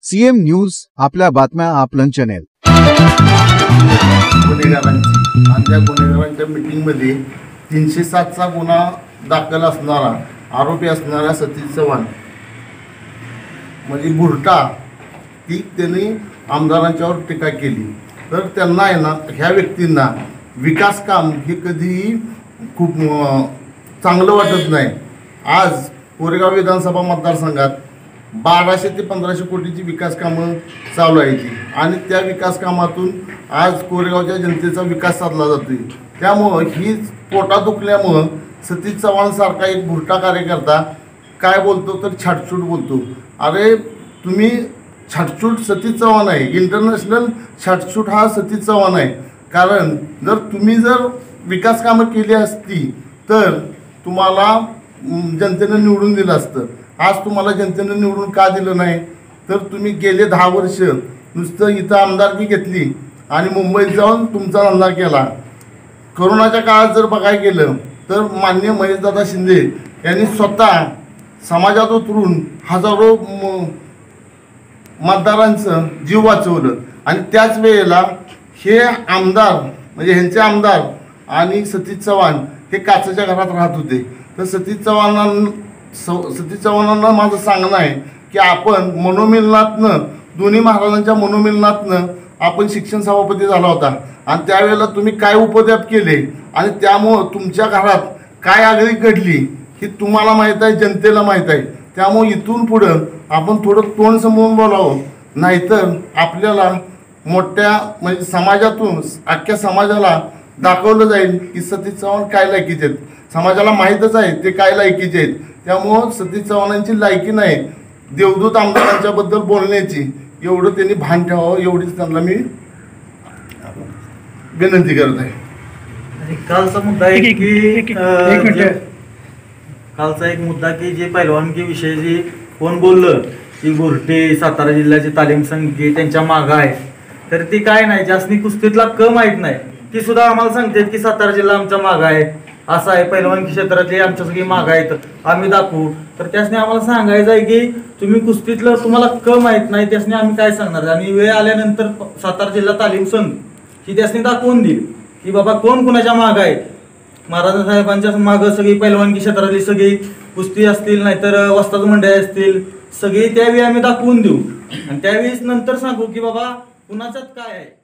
CM news, आपल्या बातम्या आपलं चॅनेल। गुन्हेगारांच्या मीटिंगमध्ये 307चा गुन्हा दाखल असणारा आरोपी असणारा सतीश चव्हाण म्हणजे बुरटा ती त्यांनी आमदारांच्यावर टीका केली। तर त्यांना आहे ना, ह्या व्यक्तींना विकास काम हे कधीही खूप चांगलं वाटत नाही। आज कोरेगाव विधानसभा मतदारसंघात 1200 ते 1500 कोटीची विकास कामं चालू आहेत आणि त्या विकास कामातून आज कोरेगावच्या जनतेचा विकास साधला जातोय। त्यामुळे ही पोटा दुखल्यामुळे सतीश चव्हाण सारखा एक भुरटा कार्यकर्ता काय बोलतो तर छाटछूट बोलतो। अरे तुम्ही छाटछूट सतीश चव्हाण आहे, इंटरनॅशनल छाटछूट हा सतीश चव्हाण आहे। कारण तुम्ही जर विकास कामं केली असती तर तुम्हाला जनतेने निवडून दिलं असतं। आज तुम्हाला जनतेने निवडून का दिलं नाही तर तुम्ही गेले 10 वर्ष नुसतं इथं आमदारकी घेतली आणि मुंबईत जाऊन तुमचा धंदा केला। कोरोनाच्या काळात जर बघायला गेलं तर माननीय महेशदादा शिंदे यांनी स्वतः समाजात उतरून हजारो मतदारांचं जीव वाचवलं आणि त्याच वेळेला हे आमदार म्हणजे ह्यांचे आमदार आणि सतीश चव्हाण हे काचेच्या घरात राहत होते। तर सतीश चव्हाणांना माझं सांगणं आहे की आपण मनोमिलनातनं दोन्ही महाराजांच्या मनोमिलनातनं आपण शिक्षण सभापती झाला होता आणि त्यावेळेला तुम्ही काय उपद्व्याप केले आणि त्यामुळं तुमच्या घरात काय आगळी घडली ही तुम्हाला माहीत आहे, जनतेला माहीत आहे। त्यामुळे इथून पुढं आपण थोडं तोंड समोरून बोलावं, नाहीतर आपल्याला मोठ्या म्हणजे समाजातून अख्ख्या समाजाला दाखवलं जाईल की सतीश चव्हाण काय लायकीचे आहेत। समाजाला माहीतच आहे ते काय लायकीचे आहेत। त्यामुळं सतीश चव्हाणांची लायकी नाही देवदूत आमदारांच्या बद्दल बोलण्याची, एवढं त्यांनी भान ठेवावं एवढीच त्यांना मी विनंती करत आहे। कालचा मुद्दा आहे की कालचा एक मुद्दा की जे पैलवानकी विषयी जे कोण बोललं की गोरटे सातारा जिल्ह्याचे तालीम संघ त्यांच्या मागं आहे, तर ती काय नाही जास्ती कुस्तीतला माहीत नाही ती सुद्धा आम्हाला सांगतात की सातारा जिल्हा आमच्या मागं आहे, असं आहे पैलवानकी क्षेत्रातले आमच्या सगळी मागं आहेत, आम्ही दाखवू। तर त्यासने आम्हाला सांगायचं आहे की तुम्ही कुस्तीतलं तुम्हाला माहीत नाही त्यासने आम्ही काय सांगणार आणि वेळ आल्यानंतर सातारा जिल्हा तालीम संघ ही त्यासने दाखवून देईल की बाबा कोण कुणाच्या मागं आहे। महाराज साहेबांच्या मागं सगळी पैलवानकी क्षेत्रातली सगळी कुस्ती असतील नाहीतर वस्ताद मंडळी असतील सगळी त्यावेळी आम्ही दाखवून देऊ आणि त्यावेळेस नंतर सांगू की बाबा कुणाच्यात काय आहे।